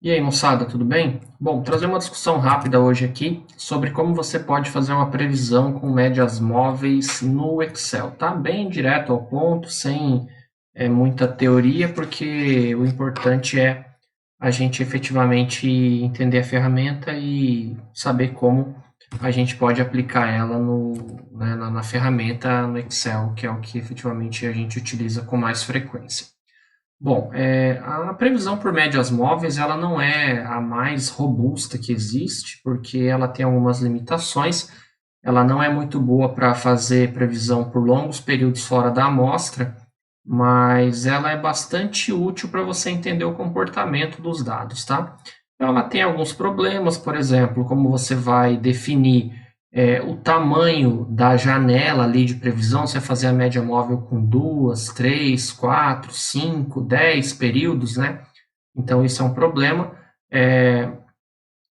E aí, moçada, tudo bem? Bom, trazer uma discussão rápida hoje aqui sobre como você pode fazer uma previsão com médias móveis no Excel, tá? Bem direto ao ponto, sem muita teoria, porque o importante é a gente efetivamente entender a ferramenta e saber como a gente pode aplicar ela na ferramenta no Excel, que é o que efetivamente a gente utiliza com mais frequência. Bom, a previsão por médias móveis ela não é a mais robusta que existe, porque ela tem algumas limitações. Ela não é muito boa para fazer previsão por longos períodos fora da amostra, mas ela é bastante útil para você entender o comportamento dos dados, tá? Então, ela tem alguns problemas, por exemplo, como você vai definir o tamanho da janela ali de previsão, você vai fazer a média móvel com 2, 3, 4, 5, 10 períodos, né? Então, isso é um problema. É,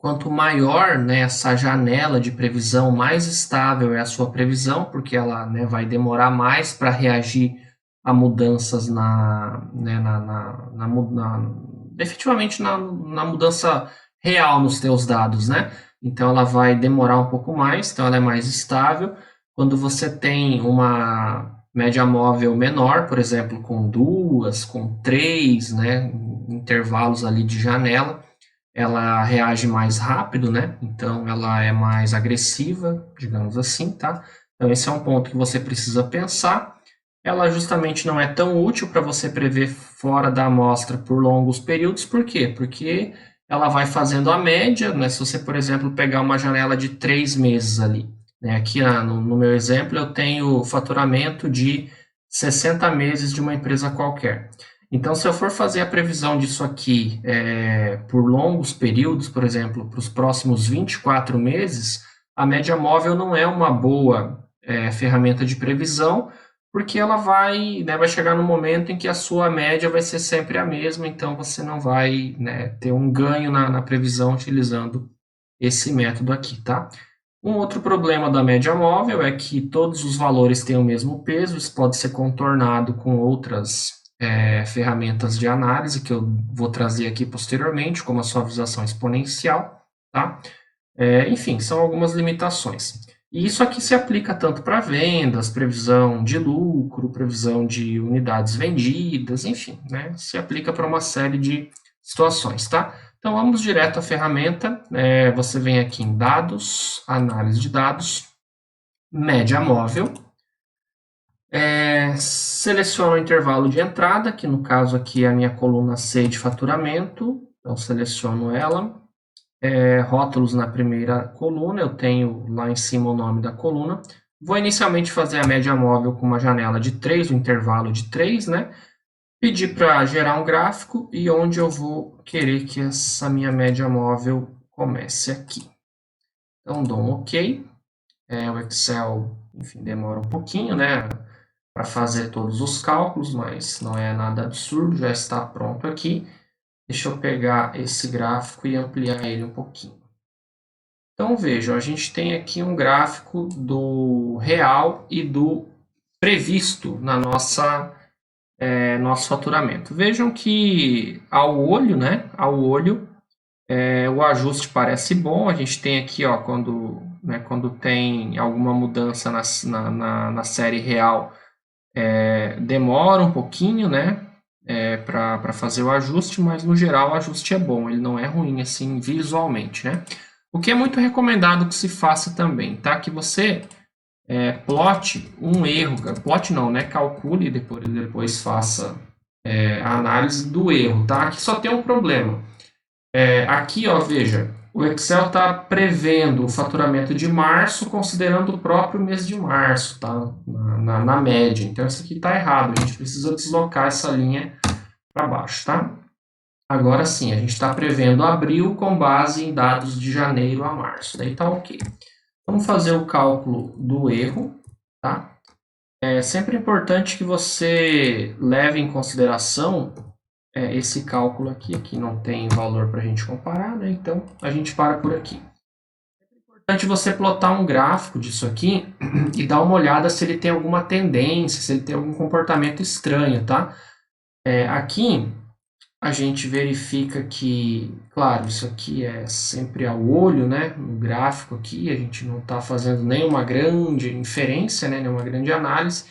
Quanto maior, né, essa janela de previsão, mais estável é a sua previsão, porque ela, né, vai demorar mais para reagir a mudanças efetivamente na mudança real nos teus dados, né? Então ela vai demorar um pouco mais, então ela é mais estável. Quando você tem uma média móvel menor, por exemplo, com duas, com três, né, intervalos ali de janela, ela reage mais rápido, né? Então ela é mais agressiva, digamos assim, tá? Então esse é um ponto que você precisa pensar. Ela justamente não é tão útil para você prever fora da amostra por longos períodos, por quê? Porque ela vai fazendo a média, né? Se você, por exemplo, pegar uma janela de 3 meses ali, né? Aqui no meu exemplo eu tenho faturamento de 60 meses de uma empresa qualquer. Então, se eu for fazer a previsão disso aqui por longos períodos, por exemplo, para os próximos 24 meses, a média móvel não é uma boa ferramenta de previsão, porque ela vai chegar no momento em que a sua média vai ser sempre a mesma, então você não vai, né, ter um ganho na previsão utilizando esse método aqui, tá? Um outro problema da média móvel é que todos os valores têm o mesmo peso, isso pode ser contornado com outras ferramentas de análise que eu vou trazer aqui posteriormente, como a suavização exponencial, tá? Enfim, são algumas limitações. E isso aqui se aplica tanto para vendas, previsão de lucro, previsão de unidades vendidas, enfim, né? Se aplica para uma série de situações, tá? Então vamos direto à ferramenta. Você vem aqui em dados, análise de dados, média móvel. Seleciono o intervalo de entrada, que no caso aqui é a minha coluna C de faturamento. Então seleciono ela. Rótulos na primeira coluna, eu tenho lá em cima o nome da coluna. Vou inicialmente fazer a média móvel com uma janela de 3, um intervalo de 3, né? Pedir para gerar um gráfico e onde eu vou querer que essa minha média móvel comece aqui. Então dou um OK. O Excel, enfim, demora um pouquinho, né, para fazer todos os cálculos, mas não é nada absurdo, já está pronto aqui. Deixa eu pegar esse gráfico e ampliar ele um pouquinho. Então vejam, a gente tem aqui um gráfico do real e do previsto na nosso faturamento. Vejam que ao olho, né, o ajuste parece bom. A gente tem aqui, ó, quando tem alguma mudança na série real, demora um pouquinho, né, para fazer o ajuste, mas no geral o ajuste é bom, ele não é ruim assim visualmente, né? O que é muito recomendado que se faça também, tá? Que você plote um erro, plote não, né? Calcule e depois faça a análise do erro, tá? Aqui só tem um problema. Aqui, ó, veja, o Excel está prevendo o faturamento de março, considerando o próprio mês de março, tá? Na média. Então, isso aqui está errado. A gente precisa deslocar essa linha para baixo, tá? Agora sim, a gente está prevendo abril com base em dados de janeiro a março. Daí tá ok. Vamos fazer o cálculo do erro, tá? É sempre importante que você leve em consideração esse cálculo aqui não tem valor para a gente comparar, né? Então a gente para por aqui. É importante você plotar um gráfico disso aqui e dar uma olhada se ele tem alguma tendência, se ele tem algum comportamento estranho, tá? Aqui a gente verifica que, claro, isso aqui é sempre ao olho, né? No gráfico aqui, a gente não está fazendo nenhuma grande inferência, né? Nenhuma grande análise,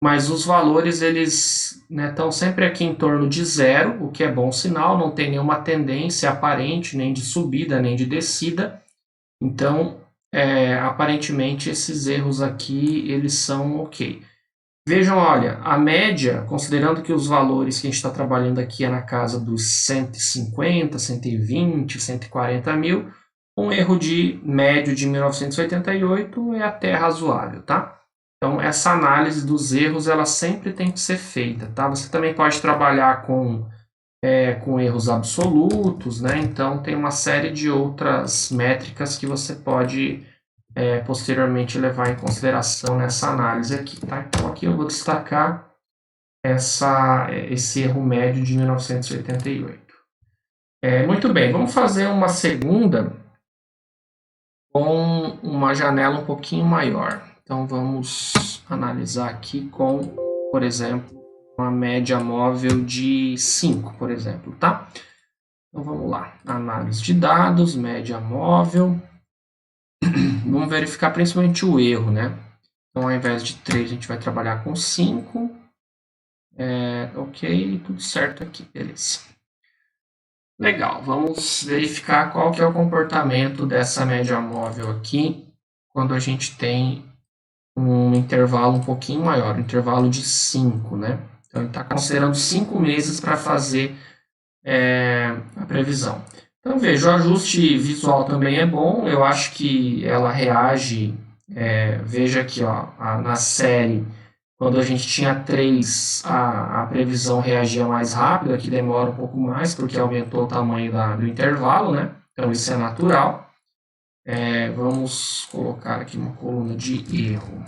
mas os valores, eles, né, estão sempre aqui em torno de zero, o que é bom sinal, não tem nenhuma tendência aparente, nem de subida, nem de descida. Então, aparentemente, esses erros aqui, eles são ok. Vejam, olha, a média, considerando que os valores que a gente está trabalhando aqui é na casa dos 150, 120, 140 mil, um erro de médio de 1988 é até razoável, tá? Então, essa análise dos erros, ela sempre tem que ser feita, tá? Você também pode trabalhar com erros absolutos, né? Então, tem uma série de outras métricas que você pode posteriormente levar em consideração nessa análise aqui, tá? Então, aqui eu vou destacar esse erro médio de 1988. Muito bem, vamos fazer uma segunda com uma janela um pouquinho maior. Então, vamos analisar aqui com, por exemplo, uma média móvel de 5, por exemplo, tá? Então, vamos lá. Análise de dados, média móvel. Vamos verificar principalmente o erro, né? Então, ao invés de 3, a gente vai trabalhar com 5. Ok, tudo certo aqui, beleza. Legal, vamos verificar qual que é o comportamento dessa média móvel aqui, quando a gente tem um intervalo um pouquinho maior, um intervalo de 5, né? Então, ele está considerando 5 meses para fazer a previsão. Então, veja, o ajuste visual também é bom, eu acho que ela reage, veja aqui, ó, na série, quando a gente tinha 3, a previsão reagia mais rápido, aqui demora um pouco mais, porque aumentou o tamanho do intervalo, né? Então, isso é natural. Vamos colocar aqui uma coluna de erro.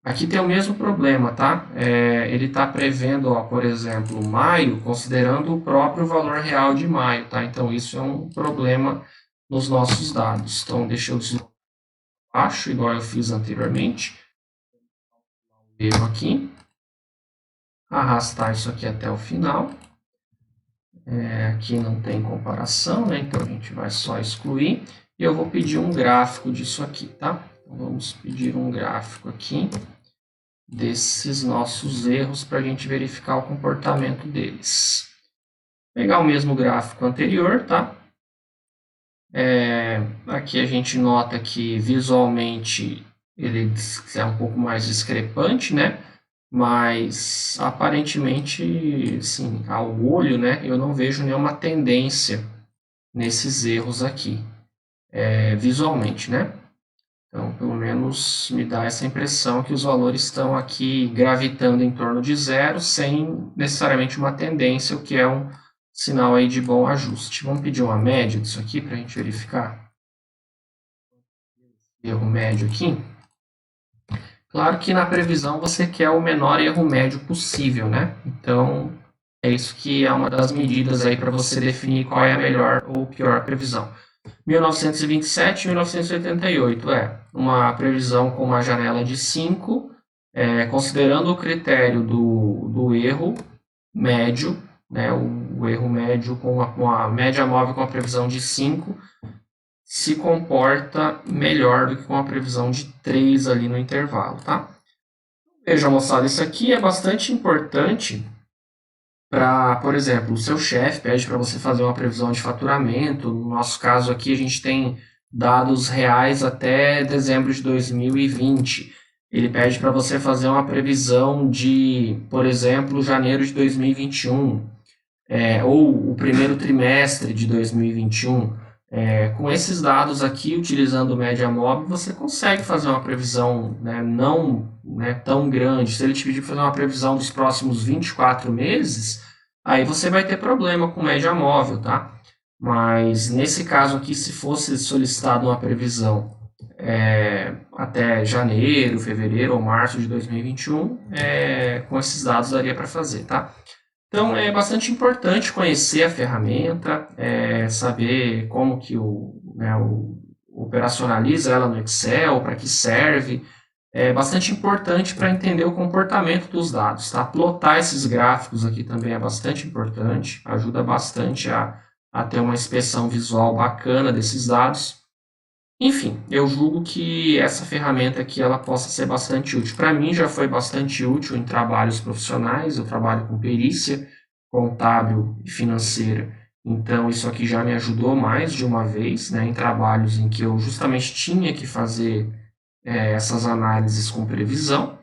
Aqui tem o mesmo problema, tá? Ele está prevendo, ó, por exemplo, maio, considerando o próprio valor real de maio, tá? Então, isso é um problema nos nossos dados. Então, deixa eu deslocar abaixo, igual eu fiz anteriormente. Erro aqui. Arrastar isso aqui até o final. Aqui não tem comparação, né? Então, a gente vai só excluir. E eu vou pedir um gráfico disso aqui, tá? Então, vamos pedir um gráfico aqui desses nossos erros para a gente verificar o comportamento deles. Pegar o mesmo gráfico anterior, tá? Aqui a gente nota que visualmente ele é um pouco mais discrepante, né? Mas aparentemente, sim, ao olho, né, eu não vejo nenhuma tendência nesses erros aqui, visualmente, né? Então, pelo menos me dá essa impressão que os valores estão aqui gravitando em torno de zero, sem necessariamente uma tendência, o que é um sinal aí de bom ajuste. Vamos pedir uma média disso aqui para a gente verificar. Erro médio aqui. Claro que na previsão você quer o menor erro médio possível, né? Então, é isso que é uma das medidas aí para você definir qual é a melhor ou pior previsão. 1927 e 1988 uma previsão com uma janela de 5, considerando o critério do erro médio, né, o erro médio com a média móvel com a previsão de 5, se comporta melhor do que com a previsão de 3 ali no intervalo, tá? Veja, moçada, isso aqui é bastante importante para, por exemplo, o seu chefe pede para você fazer uma previsão de faturamento. No nosso caso aqui, a gente tem dados reais até dezembro de 2020. Ele pede para você fazer uma previsão de, por exemplo, janeiro de 2021, ou o primeiro trimestre de 2021. Com esses dados aqui, utilizando média móvel, você consegue fazer uma previsão, né, não, né, tão grande. Se ele te pedir para fazer uma previsão dos próximos 24 meses, aí você vai ter problema com média móvel, tá? Mas nesse caso aqui, se fosse solicitado uma previsão até janeiro, fevereiro ou março de 2021, com esses dados daria para fazer, tá? Então, é bastante importante conhecer a ferramenta, saber como que o operacionaliza ela no Excel, para que serve, é bastante importante para entender o comportamento dos dados, tá? Plotar esses gráficos aqui também é bastante importante, ajuda bastante a ter uma inspeção visual bacana desses dados. Enfim, eu julgo que essa ferramenta aqui ela possa ser bastante útil. Para mim já foi bastante útil em trabalhos profissionais, eu trabalho com perícia contábil e financeira, então isso aqui já me ajudou mais de uma vez, né, em trabalhos em que eu justamente tinha que fazer essas análises com previsão.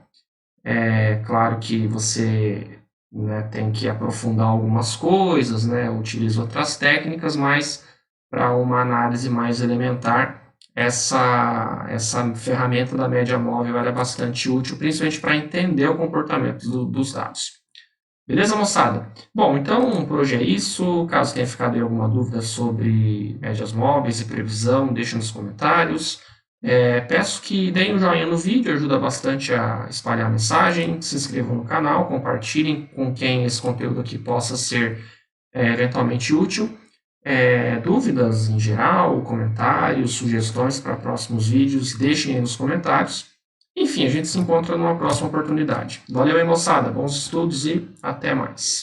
É claro que você, né, tem que aprofundar algumas coisas, né, utiliza outras técnicas, mas para uma análise mais elementar, essa ferramenta da média móvel ela é bastante útil, principalmente para entender o comportamento dos dados. Beleza, moçada? Bom, então por hoje é isso. Caso tenha ficado aí alguma dúvida sobre médias móveis e previsão, deixe nos comentários. Peço que deem um joinha no vídeo, ajuda bastante a espalhar a mensagem. Se inscrevam no canal, compartilhem com quem esse conteúdo aqui possa ser eventualmente útil. Dúvidas em geral, comentários, sugestões para próximos vídeos, deixem aí nos comentários. Enfim, a gente se encontra numa próxima oportunidade. Valeu aí, moçada. Bons estudos e até mais.